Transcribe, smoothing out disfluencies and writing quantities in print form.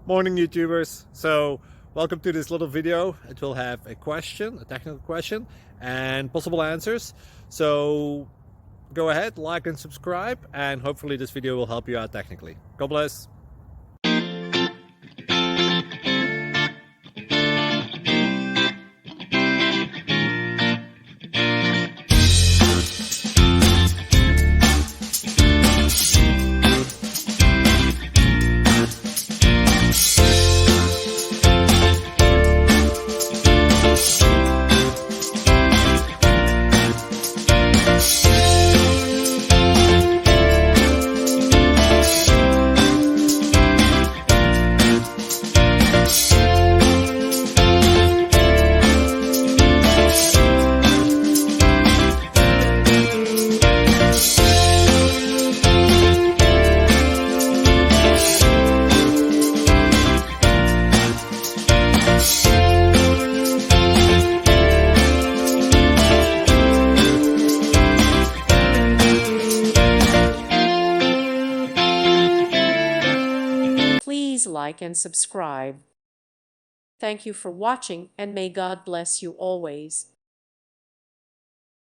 Morning YouTubers. So welcome to this little video. It will have a question, a technical question, and possible answers. So go ahead, like and subscribe, and hopefully this video will help you out technically. God bless. Please like and subscribe. Thank you for watching, and may God bless you always.